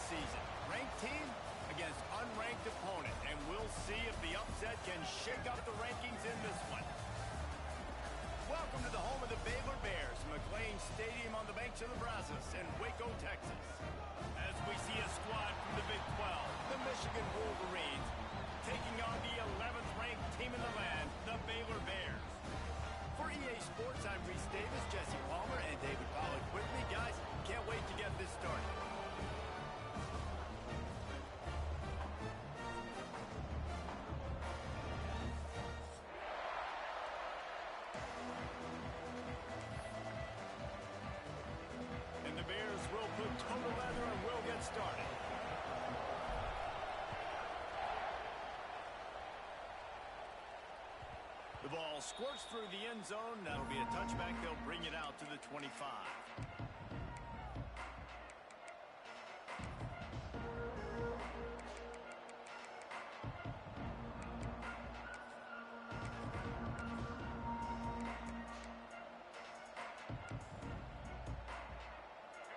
season. Ranked team against unranked opponent, and we'll see if the upset can shake up the rankings in this one. Welcome to the home of the Baylor Bears, McLean Stadium on the banks of the Brazos in Waco, Texas. As we see a squad from the Big 12, the Michigan Wolverines, taking on the 11th ranked team in the land, the Baylor Bears. For EA Sports, I'm Reese Davis, Jesse Palmer, and David Pollack with me. Guys, can't wait to get this started. And the Bears will put total leather and we'll get started. The ball squirts through the end zone. That'll be a touchback. They'll bring it out to the 25.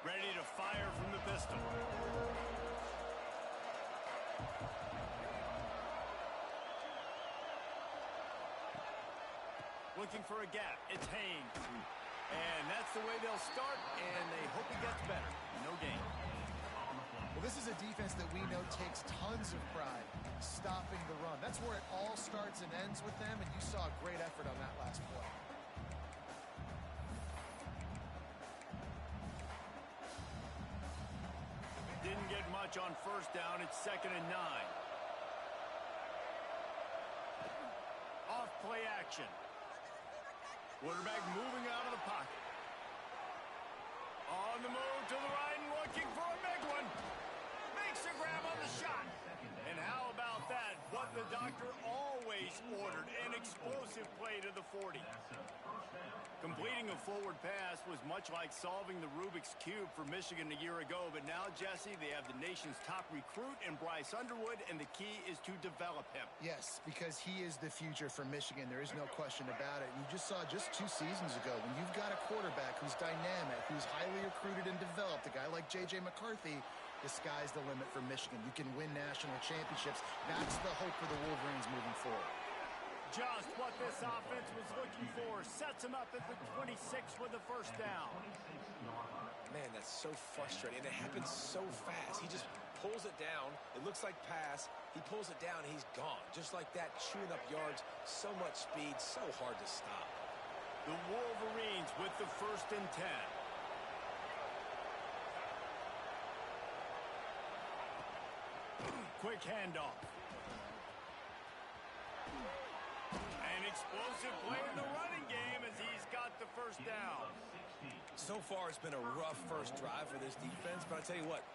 Ready to fire from the pistol. Looking for a gap. It's Haynes. And that's the way they'll start, and they hope it gets better. No gain. Well, this is a defense that we know takes tons of pride stopping the run. That's where it all starts and ends with them, and you saw a great effort on that last play. Didn't get much on first down. It's 2nd and 9. Off play action. Quarterback moving out of the pocket. On the move to the right and looking for a big one. Makes a grab on the shot. And how about that? What the doctor always ordered. An explosive play to the 40. Completing a forward pass was much like solving the Rubik's Cube for Michigan a year ago. But now, Jesse, they have the nation's top recruit in Bryce Underwood, and the key is to develop him. Yes, because he is the future for Michigan. There is no question about it. You just saw just 2 seasons ago when you've got a quarterback who's dynamic, who's highly recruited and developed, a guy like J.J. McCarthy, the sky's the limit for Michigan. You can win national championships. That's the hope for the Wolverines moving forward. Just what this offense was looking for. Sets him up at the 26 with the first down. Man, that's so frustrating. And it happens so fast. He just pulls it down. It looks like pass. He pulls it down, and he's gone. Just like that, chewing up yards. So much speed, so hard to stop. The Wolverines with the 1st and 10. Quick handoff. An explosive play in the running game as he's got the first down. So far, it's been a rough first drive for this defense, but I tell you what,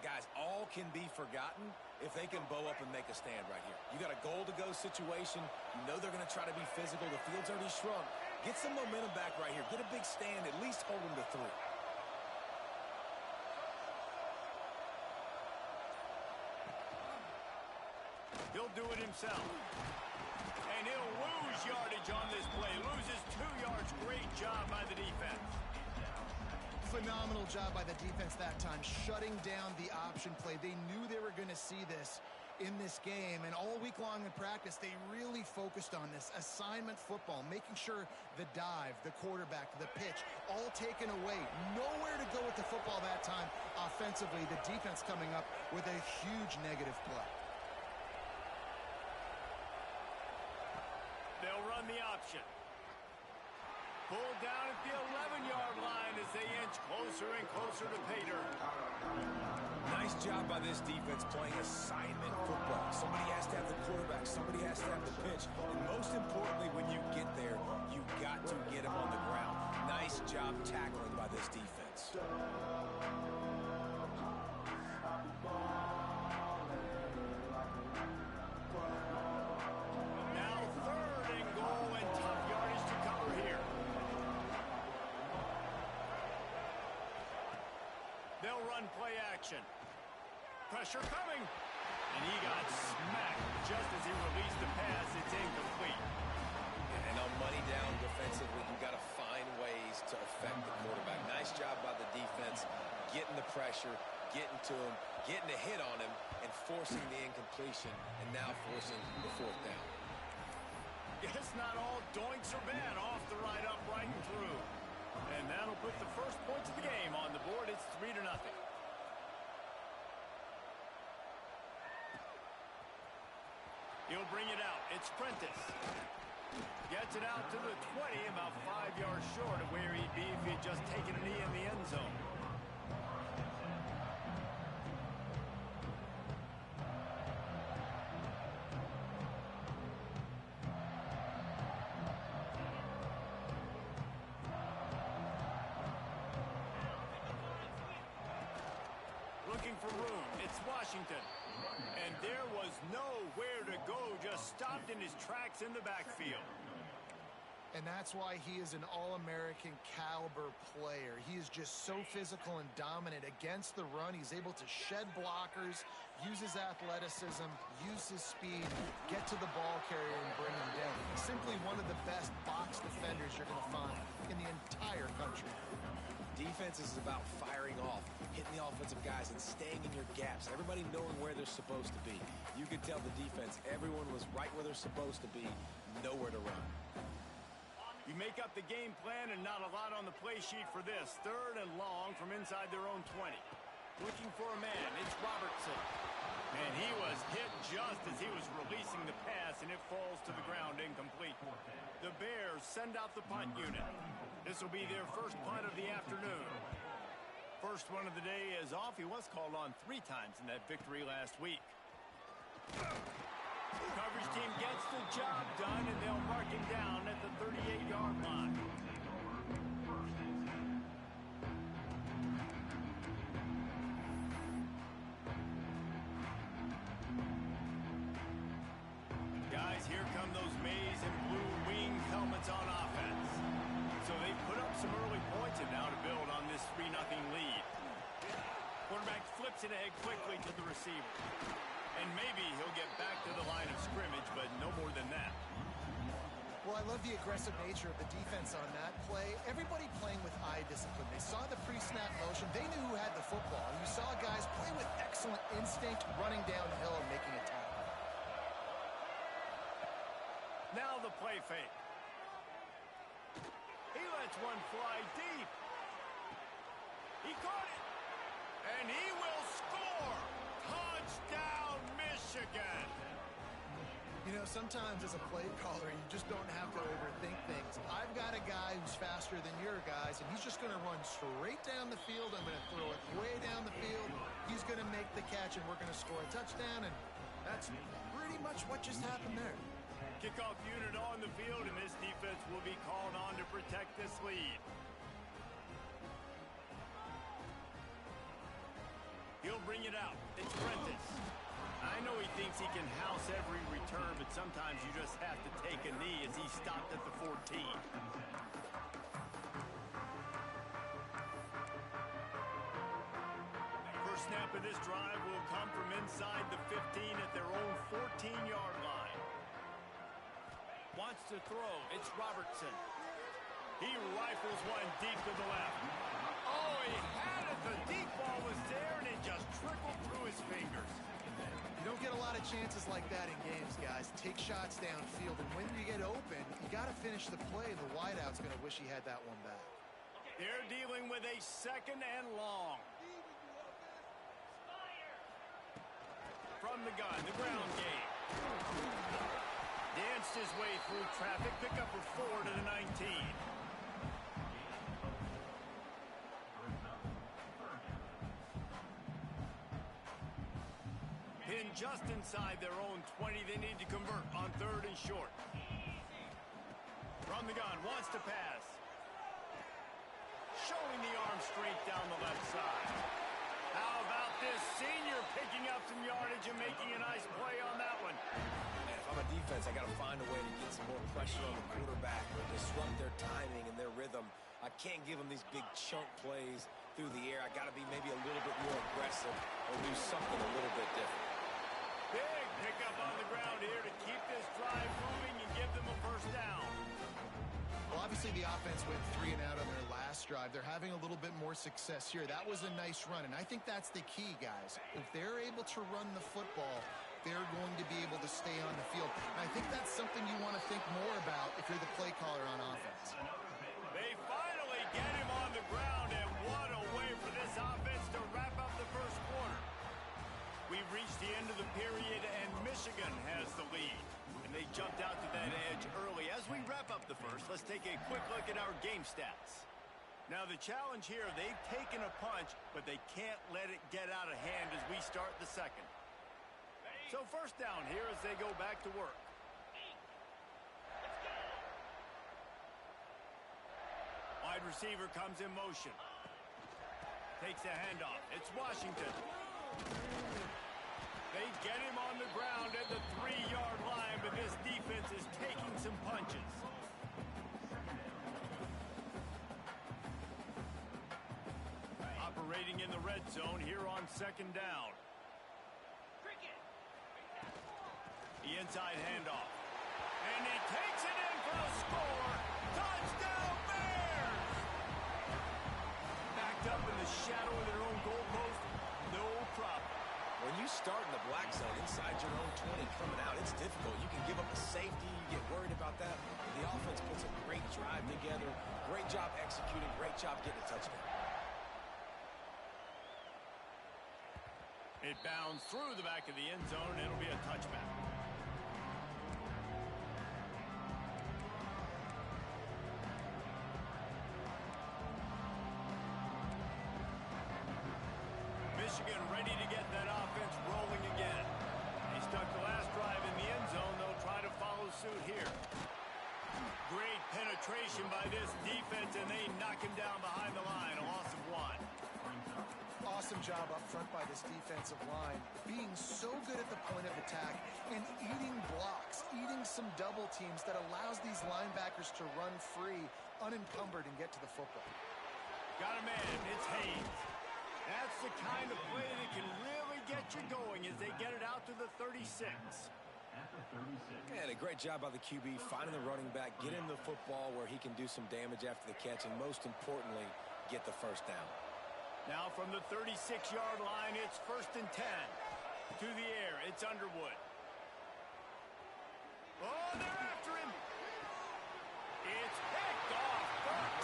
guys, all can be forgotten if they can bow up and make a stand right here. You got a goal-to-go situation. You know they're going to try to be physical. The field's already shrunk. Get some momentum back right here. Get a big stand. At least hold them to 3. He'll do it himself. And he'll lose yardage on this play. Loses 2 yards. Great job by the defense. Phenomenal job by the defense that time, shutting down the option play. They knew they were going to see this in this game, and all week long in practice, they really focused on this assignment football, making sure the dive, the quarterback, the pitch, all taken away. Nowhere to go with the football that time offensively. The defense coming up with a huge negative play. They'll run the option. Pulled down at the 11-yard line as they inch closer and closer to pay dirt. Nice job by this defense playing assignment football. Somebody has to have the quarterback. Somebody has to have the pitch. And most importantly, when you get there, you got to get him on the ground. Nice job tackling by this defense. They'll run play action. Pressure coming. And he got smacked just as he released the pass. It's incomplete. And on money down defensively, you got to find ways to affect the quarterback. Nice job by the defense, getting the pressure, getting to him, getting a hit on him, and forcing the incompletion, and now forcing the fourth down. Guess not all doinks are bad off the right upright and through. And that'll put the first points of the game on the board. It's 3-0. He'll bring it out. It's Prentice. Gets it out to the 20, about 5 yards short of where he'd be if he'd just taken a knee in the end zone. Looking for room. It's Washington. And there was nowhere to go, just stopped in his tracks in the backfield. And that's why he is an All-American caliber player. He is just so physical and dominant against the run. He's able to shed blockers, use his athleticism, use his speed, get to the ball carrier and bring him down. Simply one of the best box defenders you're going to find in the entire country. Defense is about firing off, hitting the offensive guys, and staying in your gaps. Everybody knowing where they're supposed to be. You could tell the defense, everyone was right where they're supposed to be, nowhere to run. You make up the game plan and not a lot on the play sheet for this. 3rd and long from inside their own 20. Looking for a man. It's Robertson. And he was hit just as he was releasing the pass, and it falls to the ground incomplete. The Bears send out the punt unit. This will be their first punt of the afternoon. First one of the day is off. He was called on 3 times in that victory last week. Coverage team gets the job done, and they'll mark him down at the 38-yard line. Guys, here come those maize and blue winged helmets on offense. So they put up some early points and now to build on this 3-0 lead. Quarterback flips it ahead quickly to the receiver. And maybe he'll get back to the line of scrimmage, but no more than that. Well, I love the aggressive nature of the defense on that play. Everybody playing with eye discipline. They saw the pre-snap motion. They knew who had the football. You saw guys play with excellent instinct, running downhill and making a tackle. Now the play fake. He lets one fly deep. He caught it. And he will score. Touchdown, Michigan. You know, sometimes as a play caller, you just don't have to overthink things. I've got a guy who's faster than your guys, and he's just going to run straight down the field. I'm going to throw it way down the field. He's going to make the catch, and we're going to score a touchdown, and that's pretty much what just happened there. Kickoff unit on the field, and this defense will be called on to protect this lead. He'll bring it out. It's Prentice. I know he thinks he can house every return, but sometimes you just have to take a knee as he stopped at the 14. First snap of this drive will come from inside the 15 at their own 14-yard line. Wants to throw. It's Robertson. He rifles one deep to the left. Oh, he had it. The deep ball was there, and it just trickled through his fingers. You don't get a lot of chances like that in games, guys. Take shots downfield, and when you get open, you got to finish the play. The wideout's going to wish he had that one back. They're dealing with a 2nd and long. From the gun, the ground game. Danced his way through traffic. Pick up a 4 to the 19. Pinned just inside their own 20. They need to convert on 3rd and short. From the gun, wants to pass. Showing the arm strength down the left side. How about this senior picking up some yardage and making a nice play on that one? Man, if I'm a defense, I got to find a way to get some more pressure on the quarterback or disrupt their timing and their rhythm. I can't give them these big chunk plays through the air. I got to be maybe a little bit more aggressive or do something a little bit different. Big pickup on the ground here to keep this drive moving and give them a first down. Well, obviously the offense went 3 and out on their last drive. They're having a little bit more success here. That was a nice run, and I think that's the key, guys. If they're able to run the football, they're going to be able to stay on the field. And I think that's something you want to think more about if you're the play caller on offense. They finally get him on the ground, and what a way for this offense to wrap up the first quarter. We've reached the end of the period, and Michigan has the lead. And they jumped out to that edge early. As we wrap up the first, let's take a quick look at our game stats. Now, the challenge here, they've taken a punch, but they can't let it get out of hand as we start the second. So first down here as they go back to work. Wide receiver comes in motion. Takes a handoff. It's Washington. They get him on the ground at the 3-yard line, but this defense is taking some punches. Operating in the red zone here on second down. The inside handoff. And he takes it in for the score. Touchdown, Bears! Backed up in the shadow of their own goalpost. No problem. When you start in the black zone inside your own 20 coming out, it's difficult. You can give up a safety. You get worried about that. The offense puts a great drive together. Great job executing. Great job getting a touchdown. It bounds through the back of the end zone. It'll be a touchback. Michigan ready to get that offense rolling again. They stuck the last drive in the end zone. They'll try to follow suit here. Great penetration by this defense, and they knock him down behind the line. A loss of 1. Awesome job up front by this defensive line, being so good at the point of attack and eating blocks, eating some double teams that allows these linebackers to run free, unencumbered, and get to the football. Got a man. It's Hayes. That's the kind of play that can really get you going as they get it out to the 36. And a great job by the QB finding the running back, get him the football where he can do some damage after the catch, and most importantly, get the first down. Now from the 36-yard line, it's 1st and 10. To the air, it's Underwood. Oh, they're after him. It's picked off.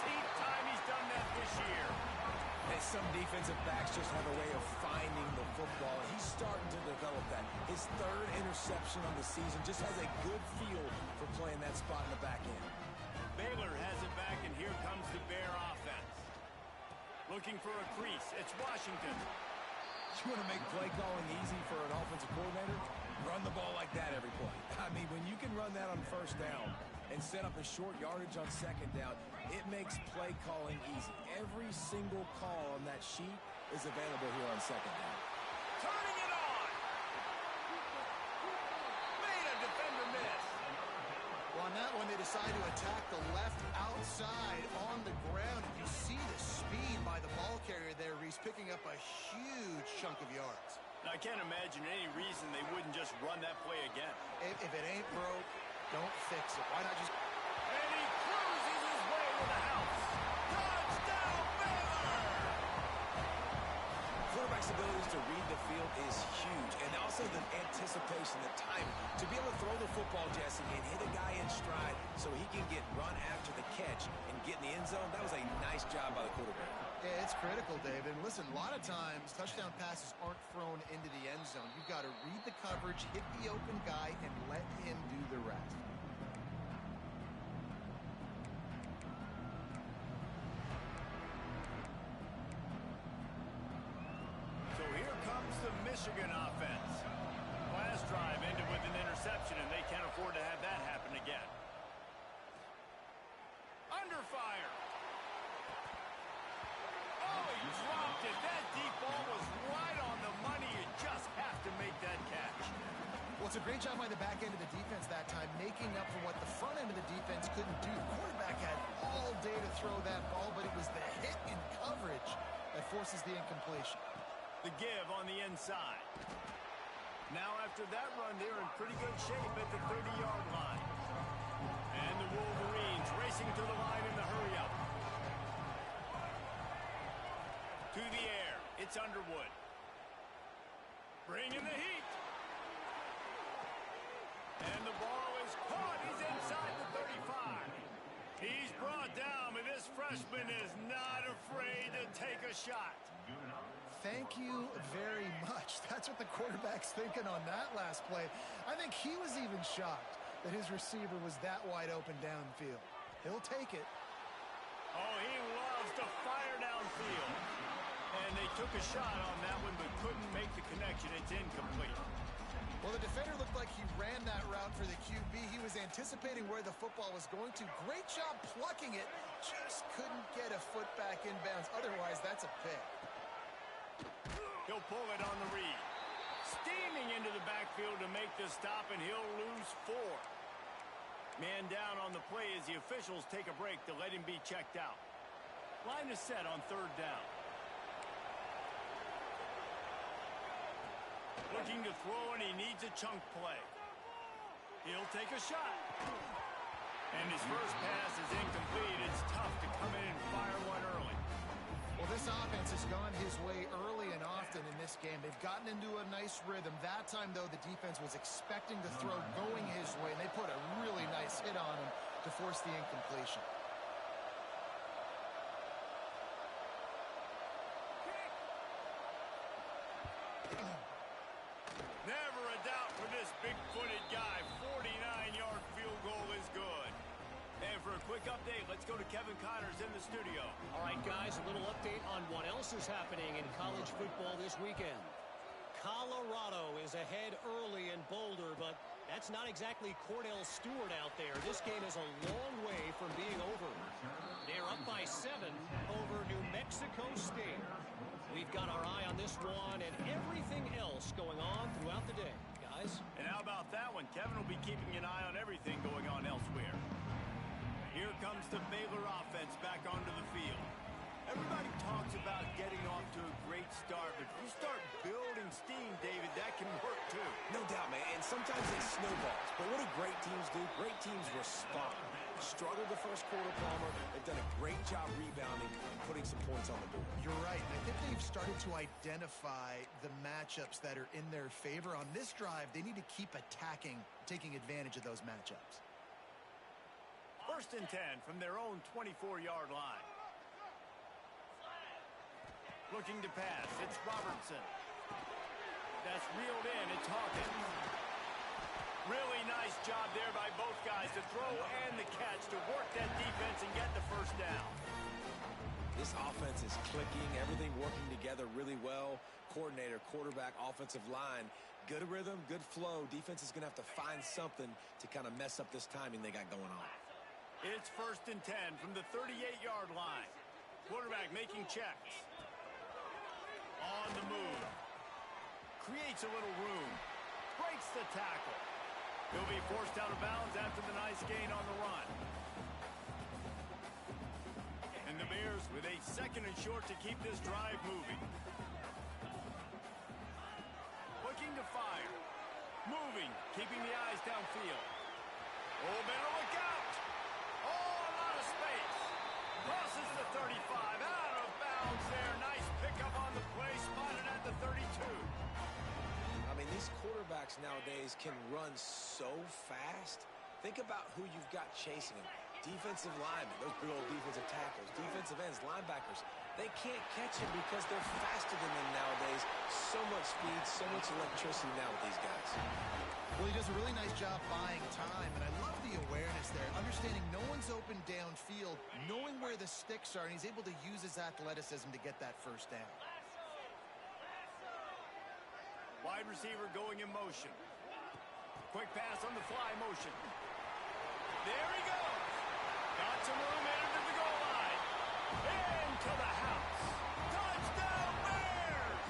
13th time he's done that this year. And some defensive backs just have a way of finding the football, and he's starting to develop that. His 3rd interception on the season, just has a good feel for playing that spot in the back end. Baylor has it back, and here comes the Bear offense. Looking for a crease. It's Washington. You want to make play calling easy for an offensive coordinator? Run the ball like that every play. I mean, when you can run that on first down and set up a short yardage on second down, it makes play calling easy. Every single call on that sheet is available here on second down. Turning it on. Made a defender miss. Well, on that one, they decide to attack the left outside on the ground. And you see the speed by the ball carrier there, Reese, picking up a huge chunk of yards. Now, I can't imagine any reason they wouldn't just run that play again. If it ain't broke, don't fix it. Why not just... And he cruises his way to the house. Touchdown, Baylor! Quarterback's abilities to read the field is huge, and also the anticipation, the timing. To be able to throw the football, Jesse, and hit a guy in stride so he can get run after the catch and get in the end zone, that was a nice job by the quarterback. Yeah, it's critical, David. Listen, a lot of times, touchdown passes aren't thrown into the end zone. You've got to read the coverage, hit the open guy, and let him do the rest. So here comes the Michigan offense. Last drive ended with an interception, and they can't afford to have that happen again. Under fire. Oh, he dropped it. That deep ball was right on the money. You just have to make that catch. Well, it's a great job by the back end of the defense that time, making up for what the front end of the defense couldn't do. The quarterback had all day to throw that ball, but it was the hit in coverage that forces the incompletion. The give on the inside. Now after that run, they're in pretty good shape at the 30-yard line. And the Wolverines race racing to the line in the hurry-up. To the air. It's Underwood. Bringing the heat. And the ball is caught. He's inside the 35. He's brought down, but this freshman is not afraid to take a shot. Thank you very much. That's what the quarterback's thinking on that last play. I think he was even shocked that his receiver was that wide open downfield. He'll take it. Oh, he loves to fire downfield. And they took a shot on that one, but couldn't make the connection. It's incomplete. Well, the defender looked like he ran that route for the QB. He was anticipating where the football was going to. Great job plucking it. Just couldn't get a foot back inbounds. Otherwise, that's a pick. He'll pull it on the read. Steaming into the backfield to make the stop, and he'll lose 4. Man down on the play as the officials take a break to let him be checked out. Line is set on 3rd down. Looking to throw, and he needs a chunk play. He'll take a shot. And his first pass is incomplete. It's tough to come in and fire one early. Well, this offense has gone his way early and often in this game. They've gotten into a nice rhythm. That time, though, the defense was expecting the throw going his way, and they put a really nice hit on him to force the incompletion. Never a doubt for this big-footed guy. 49-yard field goal is good. And for a quick update, let's go to Kevin Connors in the studio. All right, guys, a little update on what else is happening in college football this weekend. Colorado is ahead early in Boulder, but that's not exactly Cordell Stewart out there. This game is a long way from being over. They're up by 7 over New Mexico State. We've got our eye on this one and everything else going on throughout the day, guys. And how about that one? Kevin will be keeping an eye on everything going on elsewhere. Here comes the Baylor offense back onto the field. Everybody talks about getting off to a great start, but if you start building steam, David, that can work too. No doubt, man. And sometimes it snowballs. But what do great teams do? Great teams respond. Struggled the first quarter, Palmer. They've done a great job rebounding and putting some points on the board. You're right. I think they've started to identify the matchups that are in their favor. On this drive, they need to keep attacking, taking advantage of those matchups. 1st and 10 from their own 24-yard line. Looking to pass. It's Robertson. That's reeled in. It's Hawkins. Really nice job there by both guys to throw and the catch to work that defense and get the first down. This offense is clicking. Everything working together really well. Coordinator, quarterback, offensive line. Good rhythm, good flow. Defense is going to have to find something to kind of mess up this timing they got going on. It's 1st and 10 from the 38-yard line. Quarterback making checks. On the move. Creates a little room. Breaks the tackle. He'll be forced out of bounds after the nice gain on the run. And the Bears with a 2nd and short to keep this drive moving. Looking to fire. Moving. Keeping the eyes downfield. Oh, better look out. Oh, a lot of space. Crosses the 35. Out of bounds there. Nice pickup on the play. Spotted at the 32. I mean, these quarterbacks nowadays can run so fast. Think about who you've got chasing them. Defensive linemen, those big old defensive tackles, defensive ends, linebackers. They can't catch him because they're faster than them nowadays. So much speed, so much electricity now with these guys. Well, he does a really nice job buying time, and I love the awareness there. Understanding no one's open downfield, knowing where the sticks are, and he's able to use his athleticism to get that first down. Wide receiver going in motion. Quick pass on the fly motion. There he goes. Got some room into the goal line. Into the house. Touchdown Bears!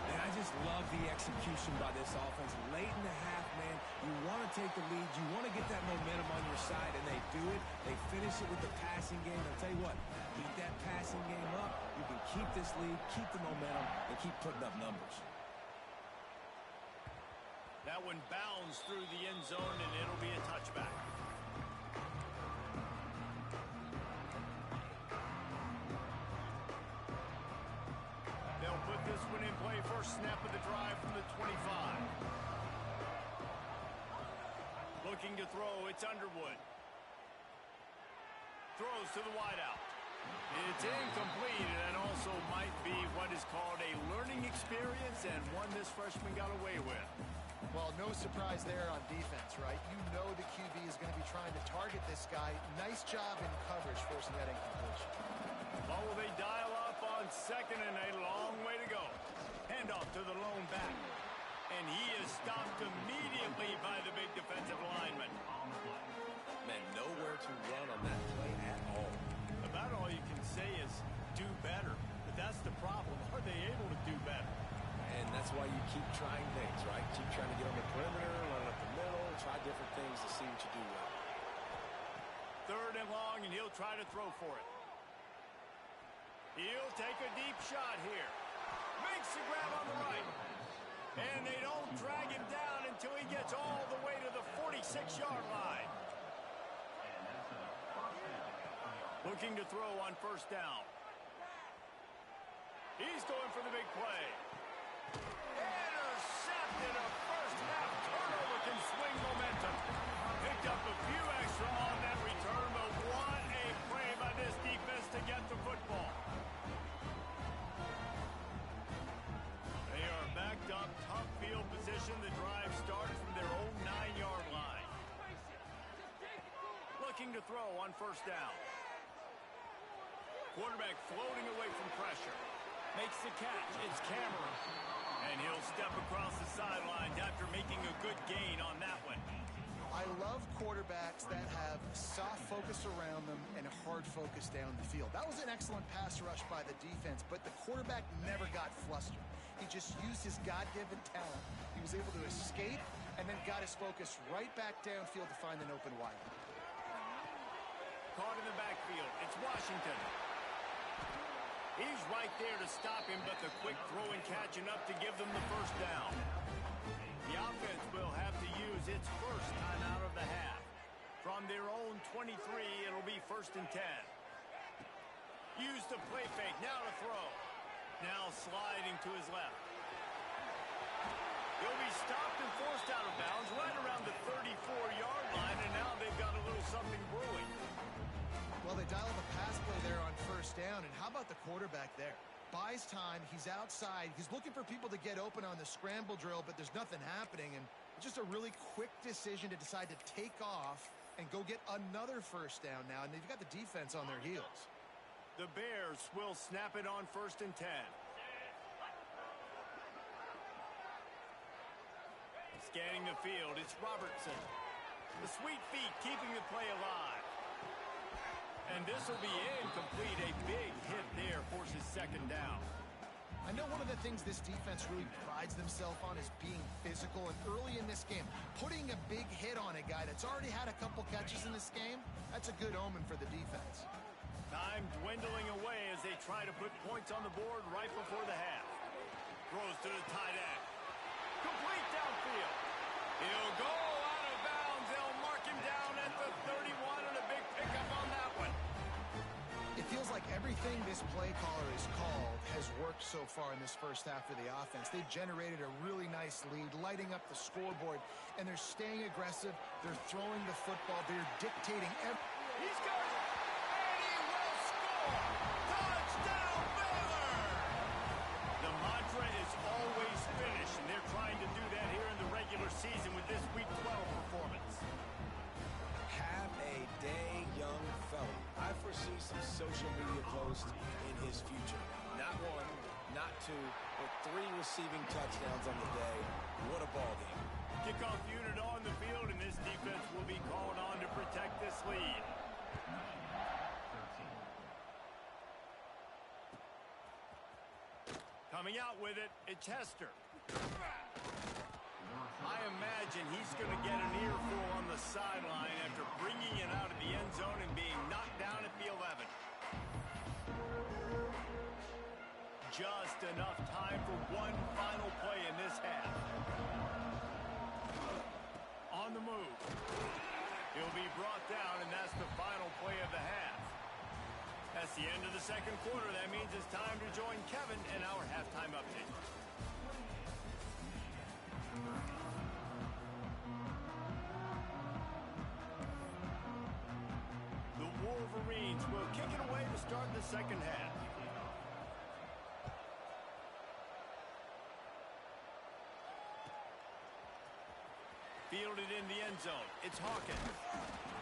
And I just love the execution by this offense. Late in the half, man, you want to take the lead. You want to get that momentum on your side, and they do it. They finish it with the passing game. I'll tell you what, keep that passing game up. You can keep this lead, keep the momentum, and keep putting up numbers. That one bounds through the end zone, and it'll be a touchback. this one in play. First snap of the drive from the 25. Looking to throw, it's Underwood. Throws to the wideout. It's incomplete, and that also might be what is called a learning experience, and one this freshman got away with. Well, no surprise there on defense, right? You know the QB is going to be trying to target this guy. Nice job in coverage forcing that incompletion. Well, will they dial up on second, and a long way to go. Handoff to the lone back. And he is stopped immediately by the big defensive lineman. Man, nowhere to run on that play at all. About all you can say is do better. But that's the problem. Are they able to do better? And that's why you keep trying things, right? Keep trying to get on the perimeter, run up the middle, try different things to see what you do well. Third and long, and he'll try to throw for it. He'll take a deep shot here. Makes the grab on the right. And they don't drag him down until he gets all the way to the 46-yard line. Looking to throw on first down. He's going for the big play. Intercepted. A first-half turnover can swing momentum. Picked up a few extra on that return, but what a play by this defense to get the football. They are backed up, tough field position. The drive starts from their own 9-yard line. Looking to throw on first down. Quarterback floating away from pressure. Makes the catch. It's Cameron. And he'll step across the sidelines after making a good gain on that one. I love quarterbacks that have soft focus around them and hard focus down the field. That was an excellent pass rush by the defense, but the quarterback never got flustered. He just used his God-given talent. He was able to escape and then got his focus right back downfield to find an open wide. Caught in the backfield. It's Washington. He's right there to stop him, but the quick throw and catch enough to give them the first down. The offense will have to use its first time out of the half. From their own 23, it'll be first and 10. Use the play fake, now to throw. Now sliding to his left. He'll be stopped and forced out of bounds right around the 34-yard line, and now they've got a little something brewing. Well, they dial up a pass play there on first down, and how about the quarterback there? Buys time, he's outside, he's looking for people to get open on the scramble drill, but there's nothing happening, and just a really quick decision to decide to take off and go get another first down now, and they've got the defense on their heels. The Bears will snap it on first and 10. Scanning the field, it's Robertson. The sweet feet keeping the play alive. And this will be incomplete. A big hit there forces second down. I know one of the things this defense really prides themselves on is being physical, and early in this game, putting a big hit on a guy that's already had a couple catches in this game, that's a good omen for the defense. Time dwindling away as they try to put points on the board right before the half. Throws to the tight end. Complete downfield. He'll go out of bounds. They'll mark him down at the 31, and a big pickup on that one. It feels like everything this play caller has called has worked so far in this first half of the offense. They've generated a really nice lead, lighting up the scoreboard, and they're staying aggressive. They're throwing the football. They're dictating every... He's got it, and he will score! Touchdown, Baylor! The mantra is always finish, and they're trying to do that here in the regular season with this Week 12 performance. Have a day, young fella. I foresee some social media posts in his future. Not one, not two, but 3 receiving touchdowns on the day. What a ball game. Kickoff unit on the field, and this defense will be called on to protect this lead. Coming out with it, it's Hester. I imagine he's going to get an earful on the sideline after bringing it out of the end zone and being knocked down at the 11. Just enough time for one final play in this half. On the move. He'll be brought down, and that's the final play of the half. That's the end of the second quarter. That means it's time to join Kevin in our halftime update. the second half. Fielded in the end zone. It's Hawkins.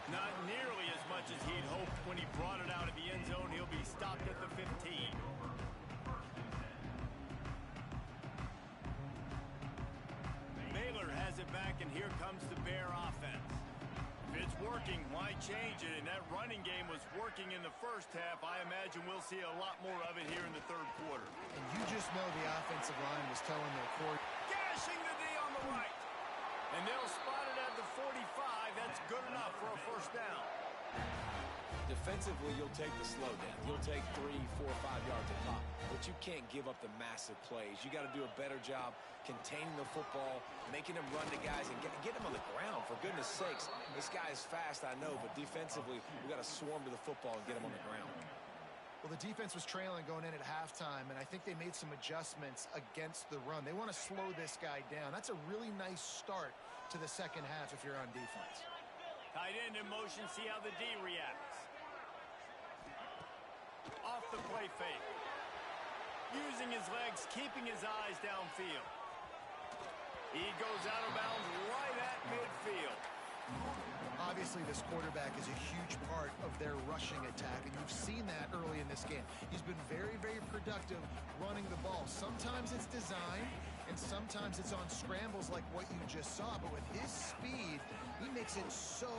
Not nearly as much as he'd hoped when he brought it out of the end zone. He'll be stopped at the 15. Baylor has it back, and here comes the Bear offense. If it's working, why change it? And that running game was working in the first half. I imagine we'll see a lot more of it here in the third quarter. And you just know the offensive line was telling their court. Gashing the D on the right. And they'll spot it at the 45. That's good enough for a first down. Defensively, you'll take the slow down. You'll take 3, 4, 5 yards a pop. But you can't give up the massive plays. You got to do a better job containing the football, making them run to guys, and get them on the ground. For goodness sakes, this guy is fast, I know, but defensively, we got to swarm to the football and get him on the ground. Well, the defense was trailing going in at halftime, and I think they made some adjustments against the run. They want to slow this guy down. That's a really nice start to the second half if you're on defense. Tight end in motion, see how the D reacts. Off the play fake. Using his legs, keeping his eyes downfield. He goes out of bounds right at midfield. Obviously, this quarterback is a huge part of their rushing attack, and you've seen that early in this game. He's been very, very productive running the ball. Sometimes it's designed, and sometimes it's on scrambles like what you just saw. But with his speed, he makes it so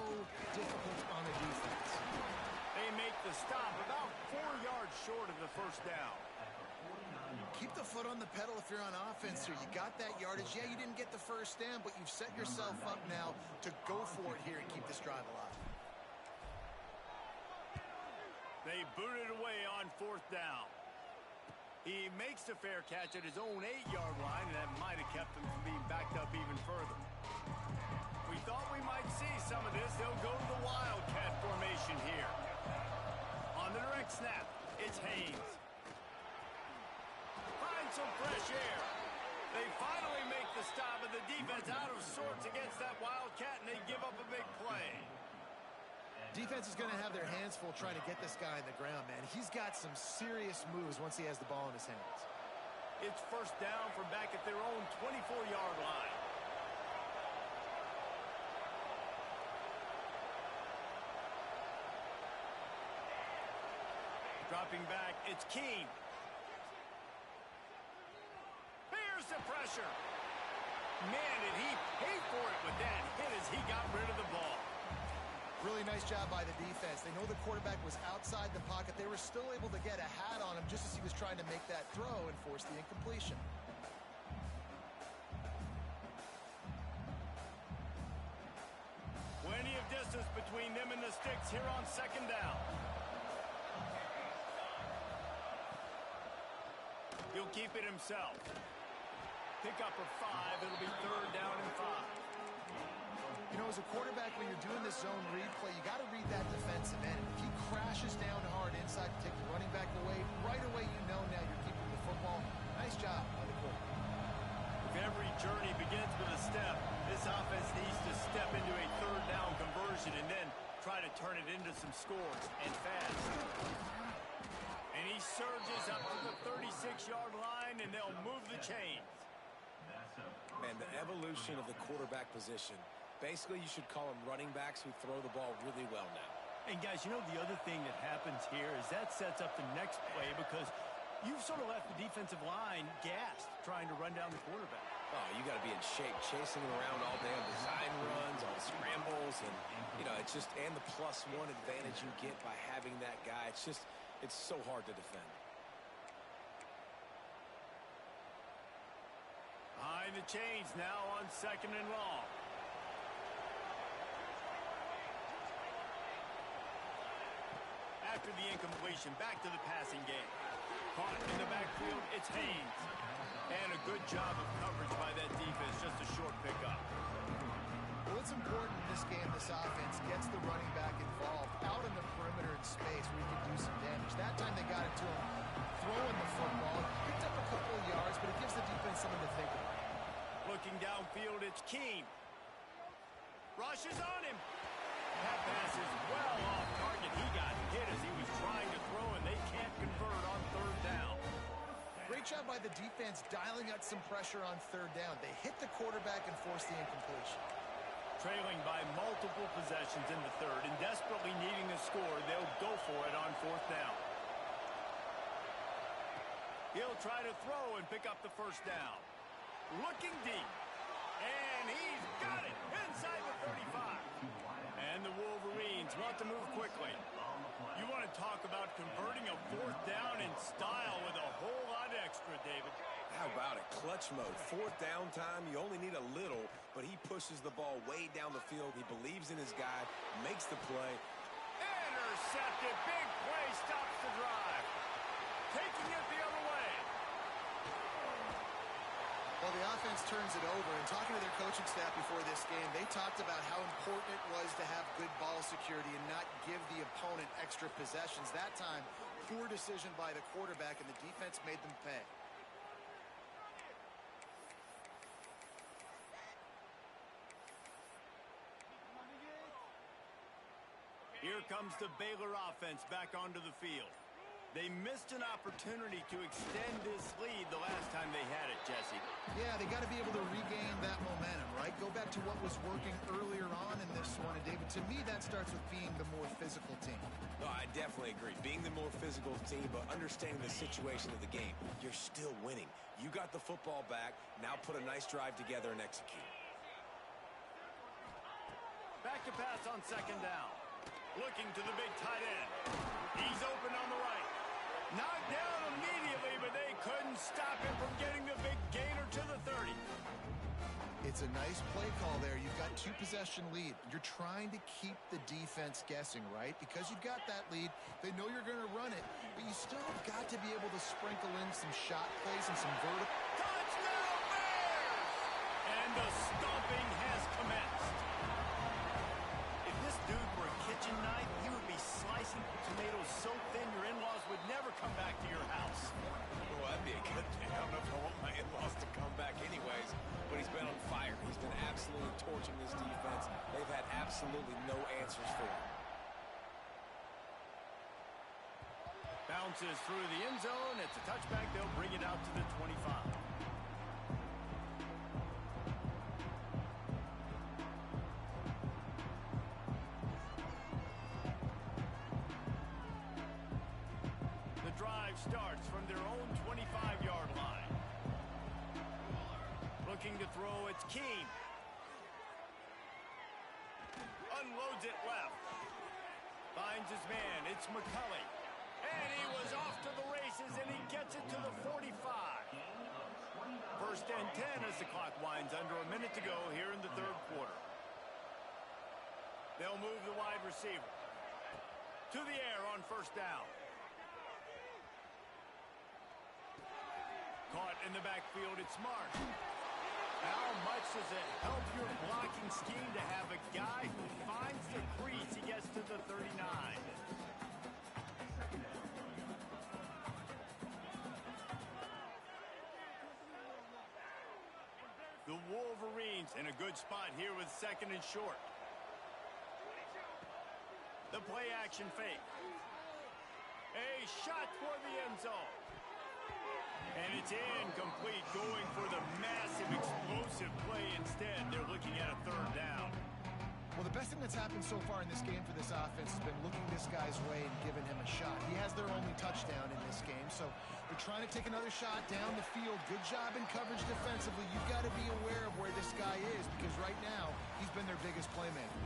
difficult on the defense. They make the stop about 4 yards short of the first down. Keep the foot on the pedal if you're on offense here. You got that yardage. Yeah, you didn't get the first down, but you've set yourself up now to go for it here and keep this drive alive. They boot it away on fourth down. He makes the fair catch at his own 8-yard line, and that might have kept him from being backed up even further. We thought we might see some of this. They'll go to the Wildcat formation here. On the direct snap, it's Haynes. Find some fresh air. They finally make the stop, and the defense out of sorts against that Wildcat, and they give up a big play. Defense is going to have their hands full trying to get this guy on the ground, man. He's got some serious moves once he has the ball in his hands. It's first down from back at their own 24-yard line. Dropping back, it's Keene. Bears the pressure. Man, did he pay for it with that hit as he got rid of the ball. Really nice job by the defense. They know the quarterback was outside the pocket. They were still able to get a hat on him just as he was trying to make that throw and force the incompletion. Plenty of distance between them and the sticks here on second down. He'll keep it himself. Pick up a 5. It'll be third down and 5. You know, as a quarterback, when you're doing this zone read play, you got to read that defensive end. If he crashes down hard inside to take the running back away, right away you know now you're keeping the football. Nice job by the quarterback. If every journey begins with a step, this offense needs to step into a third down conversion and then try to turn it into some scores, and fast. And he surges up to the 36-yard line, and they'll move the chains. Man, the evolution of the quarterback position. Basically, you should call them running backs who throw the ball really well now. And, guys, you know the other thing that happens here is that sets up the next play because you've sort of left the defensive line gassed trying to run down the quarterback. Oh, you got to be in shape, chasing him around all day on design runs, on scrambles, and, you know, it's just, and the +1 advantage you get by having that guy. It's just, it's so hard to defend. Behind the chains now on second and long. After the incompletion, back to the passing game. Caught in the backfield, it's Haynes. And a good job of coverage by that defense, just a short pickup. Well, it's important in this game, this offense gets the running back involved out in the perimeter in space where he can do some damage. That time they got it to him throwing the football. Picked up a couple of yards, but it gives the defense something to think about. Looking downfield, it's Keene. Rushes on him. That pass is well off target. He got hit as he was trying to throw, and they can't convert on third down. Great job by the defense dialing out some pressure on third down. They hit the quarterback and forced the incompletion. Trailing by multiple possessions in the third and desperately needing a score, they'll go for it on fourth down. He'll try to throw and pick up the first down. Looking deep. And he's got it inside the 35. And the Wolverines want to move quickly. You want to talk about converting a fourth down in style with a whole lot extra, David. How about it? Clutch mode. Fourth down time. You only need a little, but he pushes the ball way down the field. He believes in his guy, makes the play. Intercepted. Big play stops the drive. Taking it the other way. Well, the offense turns it over, and talking to their coaching staff before this game, they talked about how important it was to have good ball security and not give the opponent extra possessions. That time, poor decision by the quarterback, and the defense made them pay. Here comes the Baylor offense back onto the field. They missed an opportunity to extend this lead the last time they had it, Jesse. Yeah, they got to be able to regain that momentum, right? Go back to what was working earlier on in this one. And, David, to me, that starts with being the more physical team. No, I definitely agree. Being the more physical team, but understanding the situation of the game. You're still winning. You got the football back. Now put a nice drive together and execute. Back to pass on second down. Looking to the big tight end. He's open on the right. Knocked down immediately, but they couldn't stop him from getting the big gainer to the 30. It's a nice play call there. You've got two-possession lead. You're trying to keep the defense guessing, right? Because you've got that lead, they know you're going to run it, but you still have got to be able to sprinkle in some shot plays and some vertical. Touchdown Bears! And the stomping has commenced. If this dude were a kitchen knife, he would be slicing tomatoes so thin your in-laws would never come back to your house. Well, that'd be a good thing. I don't know if I want my in-laws to come back anyways, but he's been on fire. He's been absolutely torching this defense. They've had absolutely no answers for him. Bounces through the end zone. It's a touchback. They'll bring it out to the 25. The drive starts from their own 25-yard line. Looking to throw, it's Keene. Unloads it left. Finds his man, it's McCulley. And he was off to the races, and he gets it to the 45. First and 10 as the clock winds under a minute to go here in the third quarter. They'll move the wide receiver to the air on first down. Caught in the backfield, it's Smart. How much does it help your blocking scheme to have a guy who finds the crease? He gets to the 39. The Wolverines in a good spot here with second and short. The play action fake. A shot toward the end zone. And it's incomplete, going for the massive explosive play instead. They're looking at a third down. Well, the best thing that's happened so far in this game for this offense has been looking this guy's way and giving him a shot. He has their only touchdown in this game, so they're trying to take another shot down the field. Good job in coverage defensively. You've got to be aware of where this guy is, because right now he's been their biggest playmaker.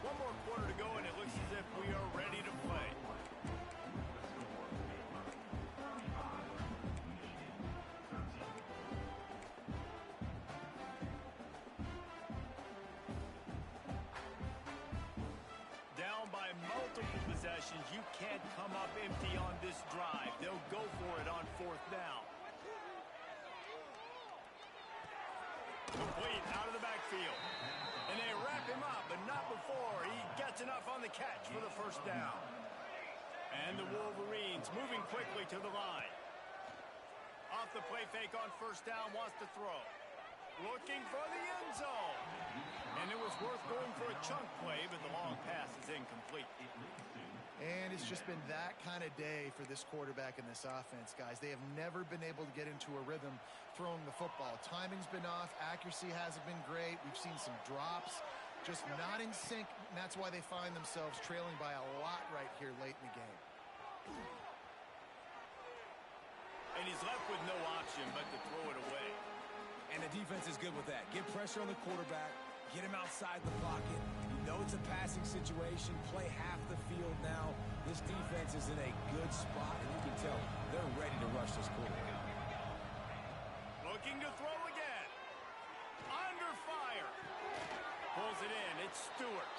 One more quarter to go, and it looks as if we are ready to play. Multiple possessions. You can't come up empty on this drive. They'll go for it on fourth down. Complete out of the backfield. And they wrap him up, but not before he gets enough on the catch for the first down. And the Wolverines moving quickly to the line. Off the play fake on first down, wants to throw. Looking for the end zone. And it was worth going for a chunk play, but the long pass is incomplete. And it's just been that kind of day for this quarterback and this offense, guys. They have never been able to get into a rhythm throwing the football. Timing's been off. Accuracy hasn't been great. We've seen some drops, just not in sync. And that's why they find themselves trailing by a lot right here late in the game. And he's left with no option but to throw it away. And the defense is good with that. Get pressure on the quarterback. Get him outside the pocket. You know it's a passing situation. Play half the field now. This defense is in a good spot, and you can tell they're ready to rush this quarterback. Looking to throw again. Under fire. Pulls it in. It's Stewart.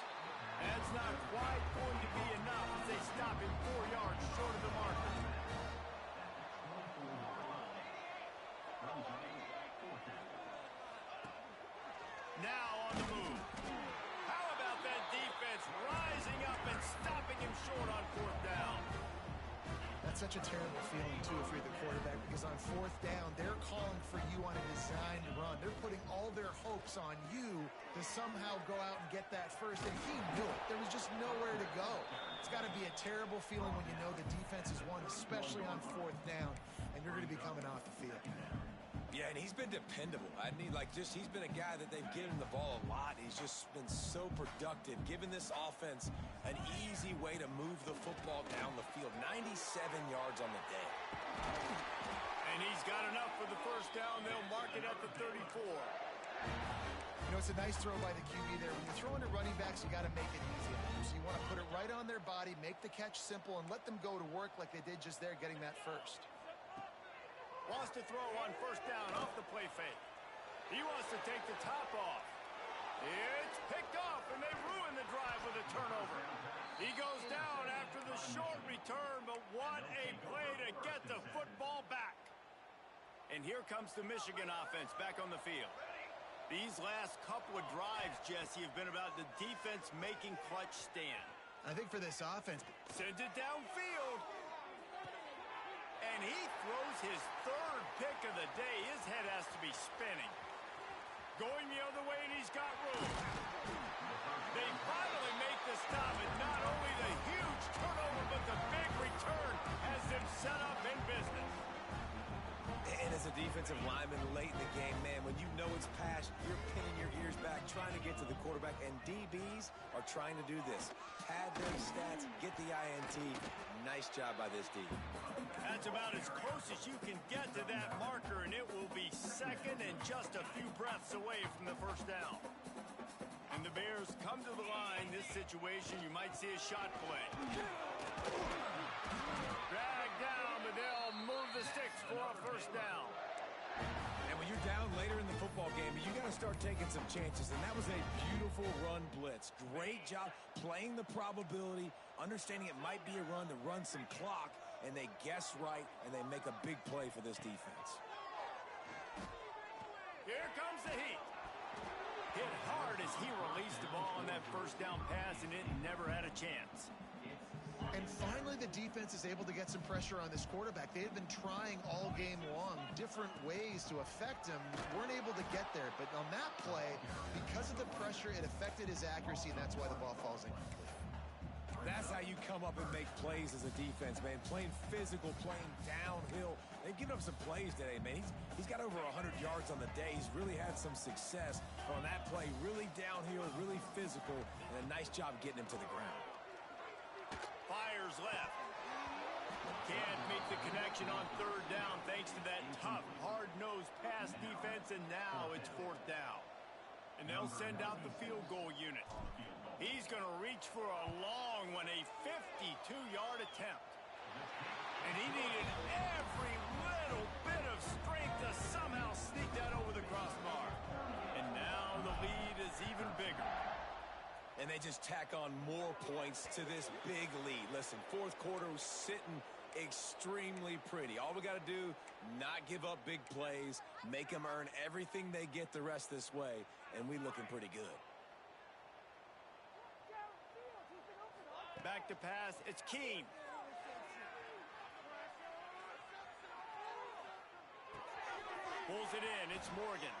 That's not quite going to be enough as they stop him 4 yards short of the marker. Now on the move. How about that defense rising up and stopping him short on 4th down? That's such a terrible feeling, too, if you're the quarterback, because on 4th down, they're calling for you on a designed run. They're putting all their hopes on you to somehow go out and get that first, and he knew it. There was just nowhere to go. It's got to be a terrible feeling when you know the defense is won, especially on 4th down, and you're going to be coming off the field. Yeah, and he's been dependable. He's been a guy that they've given the ball a lot. He's just been so productive, giving this offense an easy way to move the football down the field. 97 yards on the day. And he's got enough for the first down. They'll mark it at the 34. You know, it's a nice throw by the QB there. When you're throwing to running backs, you got to make it easy. So you want to put it right on their body, make the catch simple, and let them go to work like they did just there, getting that first. Wants to throw on 1st down off the play fake. He wants to take the top off. It's picked off, and they ruin the drive with a turnover. He goes down after the short return, but what a play to get the football back. And here comes the Michigan offense back on the field. These last couple of drives, Jesse, have been about the defense making clutch stand. I think for this offense, sends it downfield. And he throws his 3rd pick of the day. His head has to be spinning. Going the other way, and he's got room. They finally make the stop, and not only the huge turnover, but the big return has them set up in business. And as a defensive lineman late in the game, man, when you know it's past, you're pinning your ears back, trying to get to the quarterback, and DBs are trying to do this. Pad their stats, get the INT. Nice job by this D. That's about as close as you can get to that marker, and it will be 2nd and just a few breaths away from the 1st down. And the Bears come to the line. This situation, you might see a shot play. Drag down, but they'll move the sticks for a 1st down. And when you're down later in the football game, you got to start taking some chances, and that was a beautiful run blitz. Great job playing the probability, understanding it might be a run to run some clock, and they guess right, and they make a big play for this defense. Here comes the heat. Hit hard as he released the ball on that 1st down pass, and it never had a chance. And finally, the defense is able to get some pressure on this quarterback. They had been trying all game long different ways to affect him. Weren't able to get there. But on that play, because of the pressure, it affected his accuracy, and that's why the ball falls incomplete. That's how you come up and make plays as a defense, man. Playing physical, playing downhill. They've given up some plays today, man. He's got over 100 yards on the day. He's really had some success on that play. Really downhill, really physical, and a nice job getting him to the ground. Fires left. Can't make the connection on 3rd down thanks to that tough, hard-nosed pass defense, and now it's 4th down. And they'll send out the field goal unit. He's going to reach for a long one, a 52-yard attempt. And he needed every little bit of strength to somehow sneak that over the crossbar. And now the lead is even bigger. And they just tack on more points to this big lead. Listen, 4th quarter was sitting extremely pretty. All we got to do, not give up big plays, make them earn everything they get the rest this way, and we looking pretty good. Back to pass, it's Keene. Pulls it in, it's Morgan.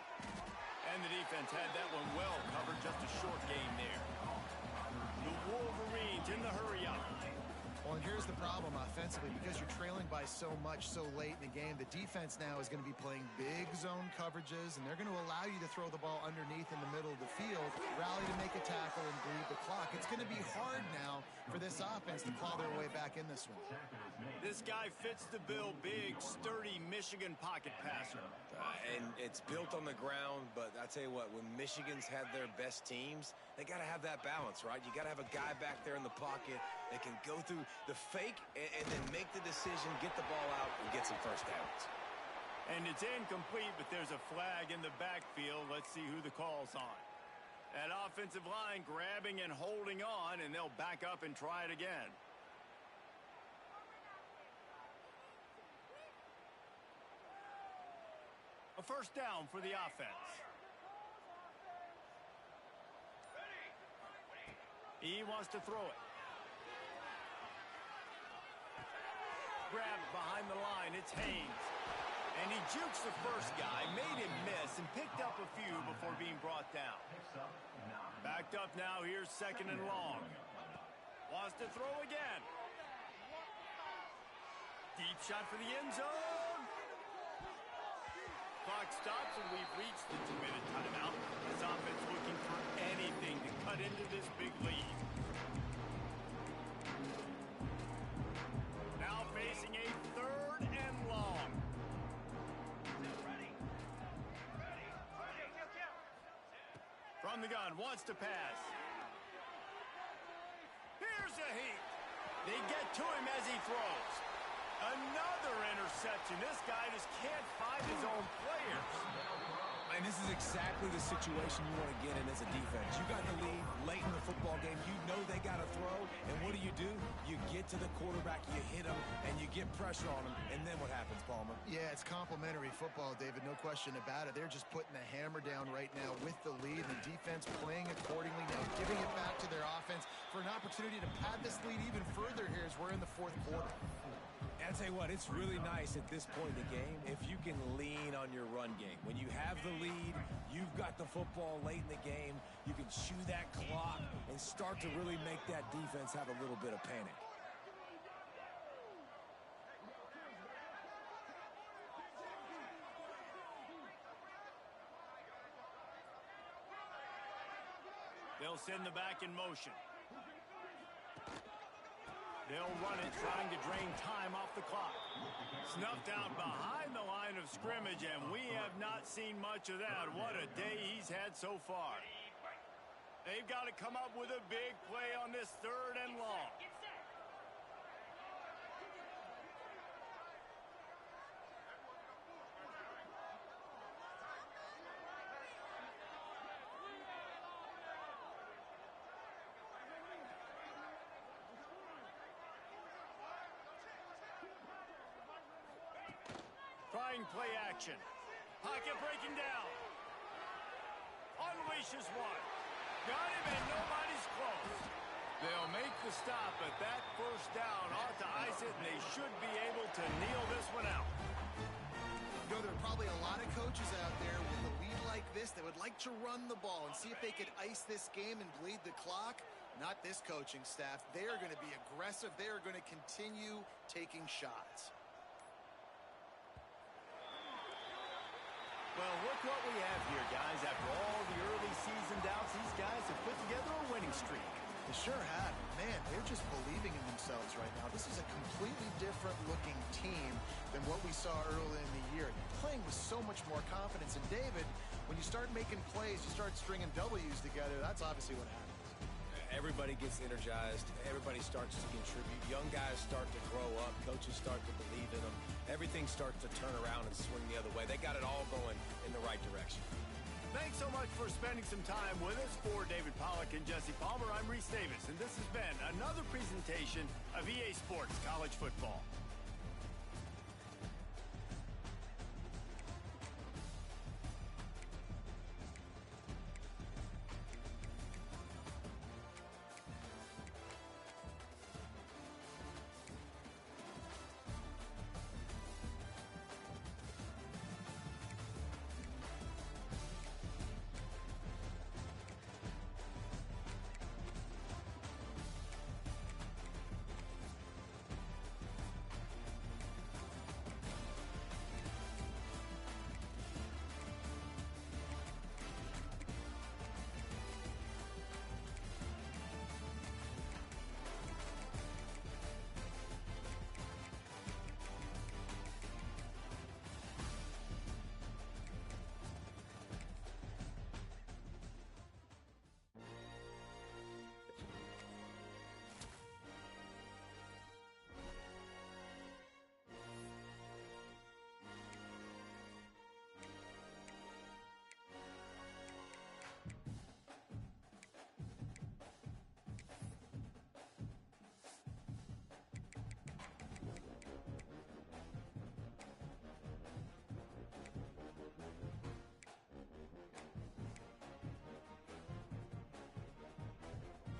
And the defense had that one well covered, just a short game there. The Wolverines in the hurry-up. Well, and here's the problem offensively. Because you're trailing by so much so late in the game, the defense now is going to be playing big zone coverages, and they're going to allow you to throw the ball underneath in the middle of the field, rally to make a tackle, and bleed the clock. It's going to be hard now for this offense to claw their way back in this one. This guy fits the bill. Big, sturdy Michigan pocket passer. And it's built on the ground, but I tell you what, when Michigan's had their best teams, they got to have that balance, right? You got to have a guy back there in the pocket that can go through the fake and then make the decision, get the ball out, and get some first downs. And it's incomplete, but there's a flag in the backfield. Let's see who the call's on. That offensive line grabbing and holding on, and they'll back up and try it again. A first down for the offense. He wants to throw it. Grabbed behind the line. It's Haynes. And he jukes the first guy, made him miss, and picked up a few before being brought down. Backed up now. Here's second and long. Wants to throw again. Deep shot for the end zone. Clock stops, and we've reached the 2-minute timeout. This offense looking for anything to cut into this big lead. Now facing a third and long. From the gun, wants to pass. Here's a heat. They get to him as he throws. Another interception. This guy just can't find his own players. And this is exactly the situation you want to get in as a defense. You got the lead late in the football game. You know they got to throw. And what do? You get to the quarterback, you hit him, and you get pressure on him. And then what happens, Palmer? Yeah, it's complimentary football, David. No question about it. They're just putting the hammer down right now with the lead. The defense playing accordingly now, giving it back to their offense for an opportunity to pad this lead even further here as we're in the fourth quarter. I'll tell you what, it's really nice at this point in the game if you can lean on your run game. When you have the lead, you've got the football late in the game, you can chew that clock and start to really make that defense have a little bit of panic. They'll send the back in motion. They'll run it, trying to drain time off the clock. Snuffed out behind the line of scrimmage, and we have not seen much of that. What a day he's had so far. They've got to come up with a big play on this third and long. Trying play action. Pocket breaking down. Unleashes one. Got him and nobody's close. They'll make the stop, but that first down ought to ice it, and they should be able to kneel this one out. You know, there are probably a lot of coaches out there with a lead like this that would like to run the ball and see if they could ice this game and bleed the clock. Not this coaching staff. They are going to be aggressive. They are going to continue taking shots. Well, look what we have here, guys. After all the early season doubts, these guys have put together a winning streak. They sure have. Man, they're just believing in themselves right now. This is a completely different looking team than what we saw early in the year. Playing with so much more confidence. And David, when you start making plays, you start stringing W's together, that's obviously what happens. Everybody gets energized. Everybody starts to contribute. Young guys start to grow up. Coaches start to believe in them. Everything starts to turn around and swing the other way. They got it all going in the right direction. Thanks so much for spending some time with us. For David Pollack and Jesse Palmer, I'm Reese Davis, and this has been another presentation of EA Sports College Football.